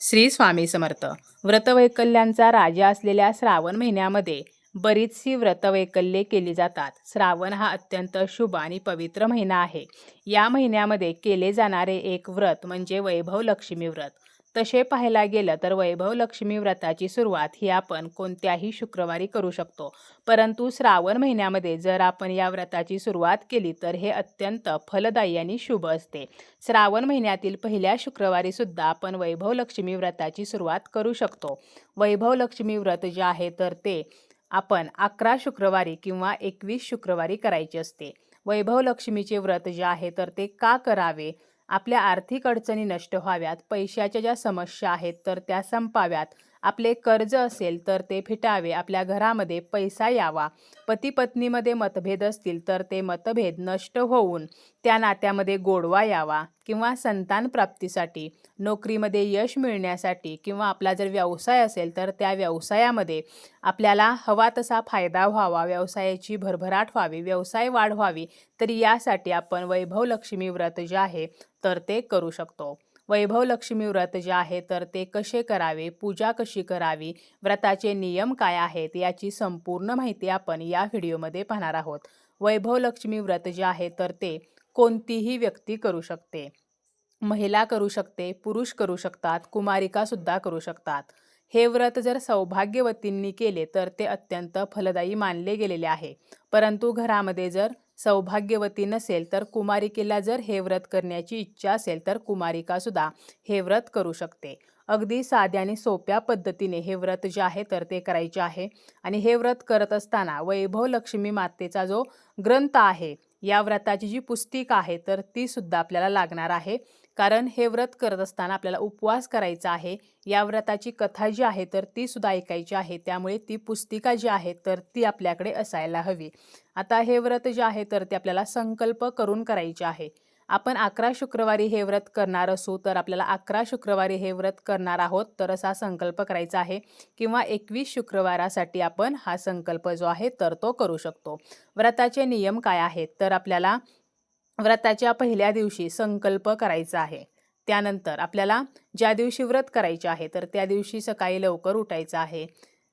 श्री स्वामी समर्थ. व्रतवैकल्यांचा राजा असलेल्या श्रावण महिन्यामध्ये बरीचशी व्रतवैकल्ये केली जातात. श्रावण हा अत्यंत शुभ आणि पवित्र महिना आहे. या महिन्यामध्ये केले जाणारे एक व्रत म्हणजे वैभव लक्ष्मी व्रत. तसे पाहायला गेलं तर वैभव लक्ष्मी व्रताची सुरुवात ही आपण कोणत्याही शुक्रवारी करू शकतो. परंतु श्रावण महिन्यामध्ये जर आपण या व्रताची सुरुवात केली तर हे अत्यंत फलदायी आणि शुभ असते. श्रावण महिन्यातील पहिल्या शुक्रवारी सुद्धा आपण वैभव लक्ष्मी व्रताची सुरुवात करू शकतो. वैभव लक्ष्मी व्रत जे आहे तर ते आपण 11 शुक्रवारी किंवा 21 शुक्रवारी करायचे असते. वैभव लक्ष्मीचे व्रत जे आहे तर ते का करावे? आपल्या आर्थिक अडचणी नष्ट व्हाव्यात, पैशाच्या ज्या समस्या आहेत तर त्या संपाव्यात, आपले कर्ज असेल तर ते फिटावे, आपल्या घरामध्ये पैसा यावा, पती पत्नीमध्ये मतभेद असतील तर ते मतभेद नष्ट होऊन त्या नात्यामध्ये गोडवा यावा, किंवा संतान प्राप्तीसाठी, नोकरीमध्ये यश मिळण्यासाठी, किंवा आपला जर व्यवसाय असेल तर त्या व्यवसायामध्ये आपल्याला हवा तसा फायदा व्हावा, व्यवसायाची भरभराट व्हावी, व्यवसाय वाढ व्हावी, तर यासाठी आपण वैभव लक्ष्मी व्रत जे आहे तर ते करू शकतो. वैभव लक्ष्मी व्रत जे आहे तर ते कसे करावे, पूजा कशी करावी, व्रताचे नियम काय आहेत याची संपूर्ण माहिती आपण या व्हिडिओमध्ये पाहणार आहोत. वैभव लक्ष्मी व्रत जे आहे तर ते कोणतीही व्यक्ती करू शकते. महिला करू शकते, पुरुष करू शकतात, कुमारिका सुद्धा करू शकतात. हे व्रत जर सौभाग्यवतींनी केले तर ते अत्यंत फलदायी मानले गेलेले आहे. परंतु घरामध्ये जर सौभाग्यवती नसेल तर कुमारिकेला जर हे व्रत करण्याची इच्छा असेल तर कुमारिका सुद्धा हे व्रत करू शकते. अगदी साध्या आणि सोप्या पद्धतीने हे व्रत जे आहे तर ते करायचे आहे. आणि हे व्रत करत असताना वैभव लक्ष्मी मातेचा जो ग्रंथ आहे, या व्रताची जी पुस्तिका आहे तर ती सुद्धा आपल्याला लागणार आहे. कारण हे व्रत करत असताना आपल्याला उपवास करायचा आहे. या व्रताची कथा जी आहे तर ती सुद्धा ऐकायची आहे. त्यामुळे ती पुस्तिका जी आहे तर ती आपल्याकडे असायला हवी. आता हे व्रत जे आहे तर ते आपल्याला संकल्प करून करायचे आहे. आपण 11 शुक्रवारी हे व्रत करणार असू तर आपल्याला 11 शुक्रवारी हे व्रत करणार आहोत तर असा संकल्प करायचा आहे, किंवा 21 शुक्रवारासाठी आपण हा संकल्प जो आहे तर तो करू शकतो. व्रताचे नियम काय आहेत तर आपल्याला व्रताच्या पहिल्या दिवशी संकल्प करायचा आहे. त्यानंतर आपल्याला ज्या दिवशी व्रत करायचे आहे तर त्या दिवशी सकाळी लवकर उठायचं आहे,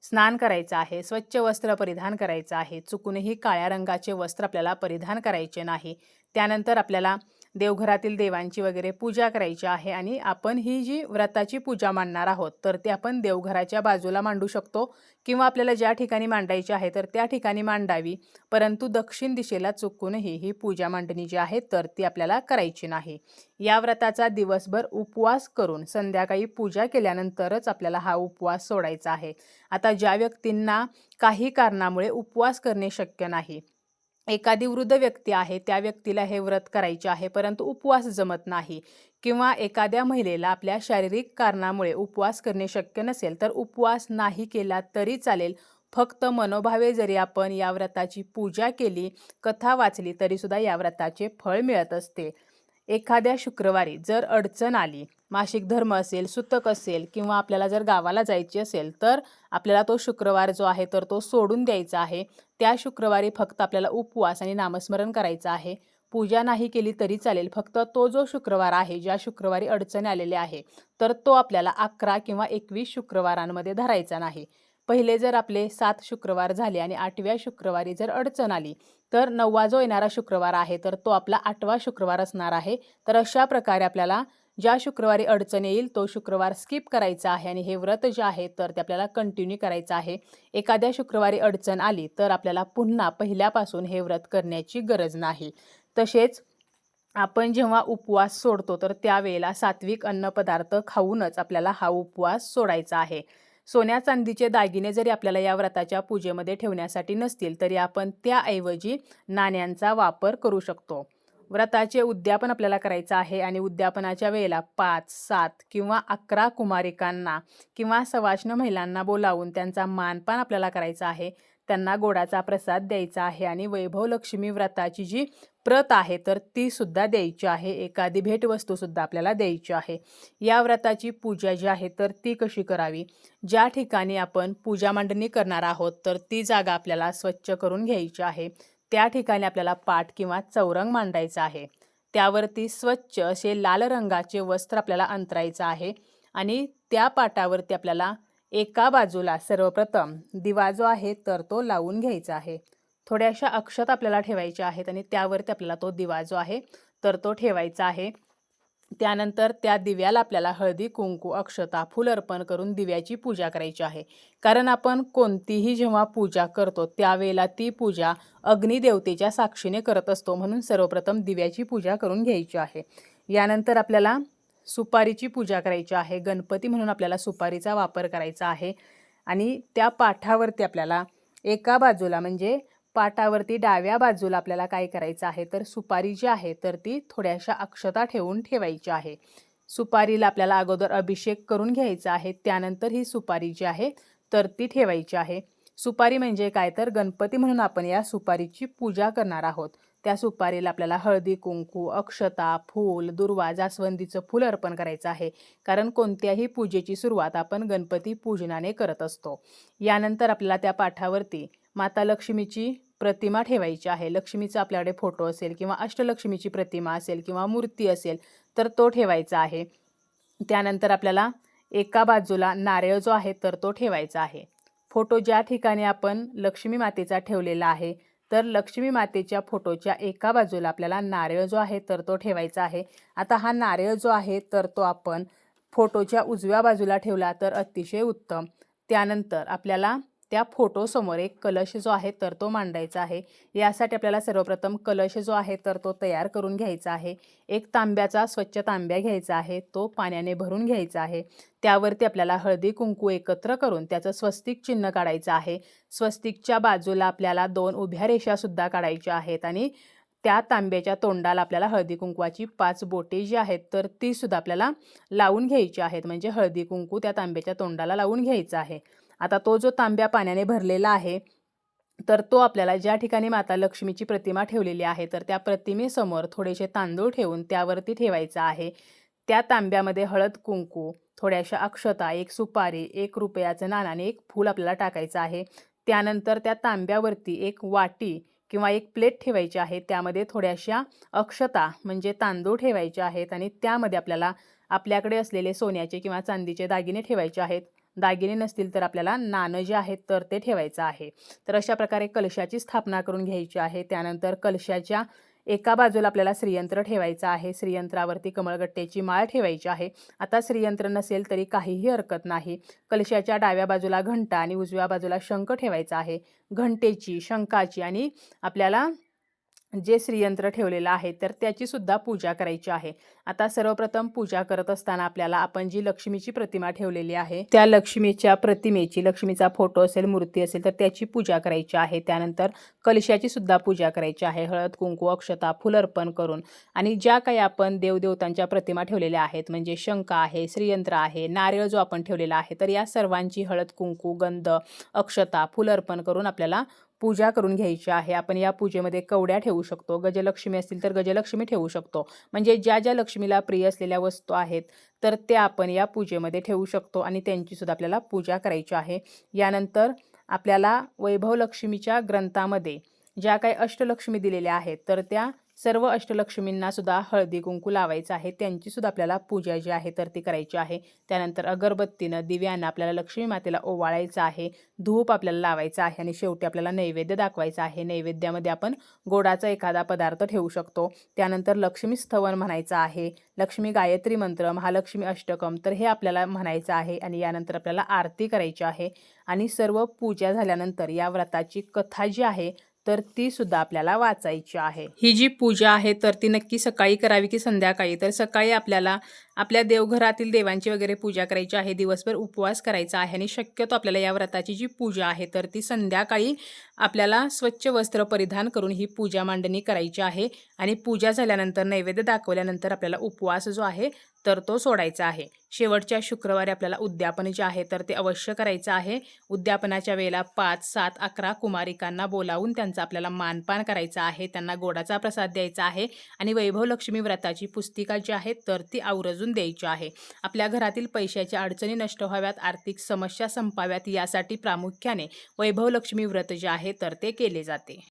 स्नान करायचं आहे, स्वच्छ वस्त्र परिधान करायचं आहे, चुकूनही काळ्या रंगाचे वस्त्र आपल्याला परिधान करायचे नाही. त्यानंतर आपल्याला देवघरातील देवांची वगैरे पूजा करायची आहे. आणि आपण ही जी व्रताची पूजा मांडणार आहोत तर ती आपण देवघराच्या बाजूला मांडू शकतो, किंवा आपल्याला ज्या ठिकाणी मांडायची आहे तर त्या ठिकाणी मांडावी. परंतु दक्षिण दिशेला चुकूनही ही पूजा मांडणी जी आहे तर ती आपल्याला करायची नाही. या व्रताचा दिवसभर उपवास करून संध्याकाळी पूजा केल्यानंतरच आपल्याला हा उपवास सोडायचा आहे. आता ज्या व्यक्तींना काही कारणामुळे उपवास करणे शक्य नाही, एखादी वृद्ध व्यक्ती आहे त्या व्यक्तीला हे व्रत करायचे आहे परंतु उपवास जमत नाही, किंवा एखाद्या महिलेला आपल्या शारीरिक कारणामुळे उपवास करणे शक्य नसेल तर उपवास नाही केला तरी चालेल. फक्त मनोभावे जरी आपण या व्रताची पूजा केली, कथा वाचली तरी सुद्धा या व्रताचे फळ मिळत असते. एखाद्या शुक्रवारी जर अडचण आली, मासिक धर्म असेल, सुतक असेल, किंवा आपल्याला जर गावाला जायचे असेल तर आपल्याला तो शुक्रवार जो आहे तर तो सोडून द्यायचा आहे. त्या शुक्रवारी फक्त आपल्याला उपवास आणि नामस्मरण करायचं आहे. पूजा नाही केली तरी चालेल. फक्त तो जो शुक्रवार आहे, ज्या शुक्रवारी अडचण आलेली आहे तर तो आपल्याला 11 किंवा 21 शुक्रवारांमध्ये धरायचा नाही. पहिले जर आपले 7 शुक्रवार झाले आणि 8व्या शुक्रवारी जर अडचण आली तर 9वा जो येणारा शुक्रवार आहे तर तो आपला 8वा शुक्रवार असणार आहे. तर अशा प्रकारे आपल्याला ज्या शुक्रवारी अडचण येईल तो शुक्रवार स्किप करायचा आहे आणि हे व्रत जे आहे तर ते आपल्याला कंटिन्यू करायचं आहे. एखाद्या शुक्रवारी अडचण आली तर आपल्याला पुन्हा पहिल्यापासून हे व्रत करण्याची गरज नाही. तसेच आपण जेव्हा उपवास सोडतो तर त्यावेळेला सात्विक अन्नपदार्थ खाऊनच आपल्याला हा उपवास सोडायचा आहे. सोन्या चांदीचे दागिने जरी आपल्याला या व्रताच्या पूजेमध्ये ठेवण्यासाठी नसतील तरी आपण त्याऐवजी नाण्यांचा वापर करू शकतो. व्रताचे उद्यापन आपल्याला करायचं आहे आणि उद्यापनाच्या वेळेला 5, 7 किंवा 11 कुमारिकांना किंवा सवाष्ण महिलांना बोलावून त्यांचा मानपान आपल्याला करायचा आहे. त्यांना गोडाचा प्रसाद द्यायचा आहे आणि वैभव लक्ष्मी व्रताची जी प्रत आहे तर ती सुद्धा द्यायची आहे. एखादी भेटवस्तू सुद्धा आपल्याला द्यायची आहे. या व्रताची पूजा जी आहे तर ती कशी करावी? ज्या ठिकाणी आपण पूजा मांडणी करणार आहोत तर ती जागा आपल्याला स्वच्छ करून घ्यायची आहे. त्या ठिकाणी आपल्याला पाट किंवा चौरंग मांडायचा आहे. त्यावरती स्वच्छ असे लाल रंगाचे वस्त्र आपल्याला अंतरायचं आहे. आणि त्या पाटावरती आपल्याला एका बाजूला सर्वप्रथम दिवा जो आहे तर तो लावून घ्यायचा आहे. थोड्याशा अक्षत आपल्याला ठेवायच्या आहेत आणि त्यावरती आपल्याला तो दिवा जो आहे तर तो ठेवायचा आहे. त्यानंतर त्या दिव्याला आपल्याला हळदी कुंकू अक्षता फूल अर्पण करून दिव्याची पूजा करायची आहे. कारण आपण कोणतीही जेव्हा पूजा करतो त्यावेळेला ती पूजा अग्निदेवतेच्या साक्षीने करत असतो, म्हणून सर्वप्रथम दिव्याची पूजा करून घ्यायची आहे. यानंतर आपल्याला सुपारीची पूजा करायची आहे. गणपती म्हणून आपल्याला सुपारीचा वापर करायचा आहे. आणि त्या पाठावरती आपल्याला एका बाजूला म्हणजे पाटावरती डाव्या बाजूला आपल्याला काय करायचं आहे तर सुपारी जी आहे तर ती थोड्याशा अक्षता ठेवून ठेवायची आहे. सुपारीला आपल्याला अगोदर अभिषेक करून घ्यायचा आहे. त्यानंतर ही सुपारी जी आहे तर ती ठेवायची आहे. सुपारी म्हणजे काय तर गणपती म्हणून आपण या सुपारीची पूजा करणार आहोत. त्या सुपारीला आपल्याला हळदी कुंकू अक्षता फूल दुर्वा जास्वंदीचं फूल अर्पण करायचं आहे. कारण कोणत्याही पूजेची सुरुवात आपण गणपती पूजनाने करत असतो. यानंतर आपल्याला त्या पाठावरती माता लक्ष्मीची प्रतिमा ठेवायची आहे. लक्ष्मीचा आपल्याकडे फोटो असेल किंवा अष्टलक्ष्मीची प्रतिमा असेल किंवा मूर्ती असेल तर तो ठेवायचा आहे. त्यानंतर आपल्याला एका बाजूला नारळ जो आहे तर तो ठेवायचा आहे. फोटो ज्या ठिकाणी आपण लक्ष्मी मातेचा ठेवलेला आहे तर लक्ष्मी मातेच्या फोटोच्या एका बाजूला आपल्याला नारळ जो आहे तर तो ठेवायचा आहे. आता हा नारळ जो आहे तर तो आपण फोटोच्या उजव्या बाजूला ठेवला तर अतिशय उत्तम. त्यानंतर आपल्याला त्या फोटोसमोर एक कलश जो आहे तर तो मांडायचा आहे. यासाठी आपल्याला सर्वप्रथम कलश जो आहे तर तो तयार करून घ्यायचा आहे. एक तांब्याचा स्वच्छ तांब्या घ्यायचा आहे, तो पाण्याने भरून घ्यायचा आहे. त्यावरती आपल्याला हळदी कुंकू एकत्र करून त्याचं स्वस्तिक चिन्ह काढायचं आहे. स्वस्तिकच्या बाजूला आपल्याला 2 उभ्या रेषासुद्धा काढायच्या आहेत आणि त्या तांब्याच्या तोंडाला आपल्याला हळदी कुंकवाची 5 बोटे जी आहेत तर ती सुद्धा आपल्याला लावून घ्यायची आहेत. म्हणजे हळदी कुंकू त्या तांब्याच्या तोंडाला लावून घ्यायचा आहे. आता तो जो तांब्या पाण्याने भरलेला आहे तर तो आपल्याला ज्या ठिकाणी माता लक्ष्मीची प्रतिमा ठेवलेली आहे तर त्या प्रतिमेसमोर थोडेसे तांदूळ ठेवून त्यावरती ठेवायचा आहे. त्या तांब्यामध्ये हळद कुंकू थोड्याशा अक्षता, एक सुपारी, 1 रुपयाचं नाणं आणि 1 फूल आपल्याला टाकायचं आहे. त्यानंतर त्या तांब्यावरती एक वाटी किंवा एक प्लेट ठेवायची आहे. त्यामध्ये थोड्याशा अक्षता म्हणजे तांदूळ ठेवायचे आहेत आणि त्यामध्ये आपल्याला आपल्याकडे असलेले सोन्याचे किंवा चांदीचे दागिने ठेवायचे आहेत. दागिने नसतील तर आपल्याला नाणं जे आहेत तर ते ठेवायचं आहे. तर अशा प्रकारे कलशाची स्थापना करून घ्यायची आहे. त्यानंतर कलशाच्या एका बाजूला आपल्याला श्रीयंत्र ठेवायचं आहे. श्रीयंत्रावरती कमळगट्ट्याची माळ ठेवायची आहे. आता श्रीयंत्र नसेल तरी काहीही हरकत नाही. कलशाच्या डाव्या बाजूला घंटा आणि उजव्या बाजूला शंख ठेवायचा आहे. घंटेची, शंखाची आणि आपल्याला जे श्रीयंत्र ठेवलेलं आहे तर त्याची सुद्धा पूजा करायची आहे. आता सर्वप्रथम पूजा करत असताना आपल्याला आपण जी लक्ष्मीची प्रतिमा ठेवलेली आहे त्या लक्ष्मीच्या प्रतिमेची, लक्ष्मीचा फोटो असेल, मूर्ती असेल तर त्याची पूजा करायची आहे. त्यानंतर कलशाची सुद्धा पूजा करायची आहे. हळद कुंकू अक्षता फूल अर्पण करून आणि ज्या काही आपण देवदेवतांच्या प्रतिमा ठेवलेल्या आहेत म्हणजे शंख आहे, श्रीयंत्र आहे, नारळ जो आपण ठेवलेला आहे तर या सर्वांची हळद कुंकू गंध अक्षता फूल अर्पण करून आपल्याला पूजा करून घ्यायची आहे. आपण या पूजेमध्ये कवड्या ठेवू शकतो, गजलक्ष्मी असतील तर गजलक्ष्मी ठेवू शकतो. म्हणजे ज्या ज्या लक्ष्मीला प्रिय असलेल्या वस्तू आहेत तर त्या आपण या पूजेमध्ये ठेवू शकतो आणि त्यांची सुद्धा आपल्याला पूजा करायची आहे. यानंतर आपल्याला वैभव लक्ष्मीच्या ग्रंथामध्ये ज्या काही अष्टलक्ष्मी दिलेल्या आहेत तर त्या सर्व अष्टलक्ष्मींना सुद्धा हळदी कुंकू लावायचं आहे. त्यांची सुद्धा आपल्याला पूजा जी आहे तर ती करायची आहे. त्यानंतर अगरबत्तीनं दिव्यानं आपल्याला लक्ष्मी मातेला ओवाळायचं आहे. धूप आपल्याला लावायचा आहे आणि शेवटी आपल्याला नैवेद्य दाखवायचा आहे. नैवेद्यामध्ये आपण गोडाचा एखादा पदार्थ ठेवू शकतो. त्यानंतर लक्ष्मी स्तवन म्हणायचं आहे, लक्ष्मी गायत्री मंत्र, महालक्ष्मी अष्टकम तर हे आपल्याला म्हणायचं आहे आणि यानंतर आपल्याला आरती करायची आहे. आणि सर्व पूजा झाल्यानंतर या व्रताची कथा जी आहे तर ती सुद्धा आपल्याला वाचायची आहे. ही जी पूजा आहे तर ती नक्की सकाळी करावी की संध्याकाळी? तर सकाळी आपल्याला आपल्या देवघरातील देवांची वगैरे पूजा करायची आहे. दिवसभर उपवास करायचा आहे आणि शक्यतो आपल्याला या व्रताची जी पूजा आहे तर ती संध्याकाळी आपल्याला स्वच्छ वस्त्र परिधान करून ही पूजा मांडणी करायची आहे. आणि पूजा झाल्यानंतर नैवेद्य दाखवल्यानंतर आपल्याला उपवास जो आहे तर तो सोडायचा आहे. शेवटच्या शुक्रवारी आपल्याला उद्यापन जे आहे तर ते अवश्य करायचं आहे. उद्यापनाच्या वेळेला 5, 7, 11 कुमारिकांना बोलावून त्यांचा आपल्याला मानपान करायचा आहे. त्यांना गोडाचा प्रसाद द्यायचा आहे आणि वैभव लक्ष्मी व्रताची पुस्तिका जी आहे तर ती आवर्जून द्यायची आहे. आपल्या घरातील पैशाच्या अडचणी नष्ट व्हाव्यात, आर्थिक समस्या संपाव्यात यासाठी प्रामुख्याने वैभव लक्ष्मी व्रत जे आहे तर ते केले जाते.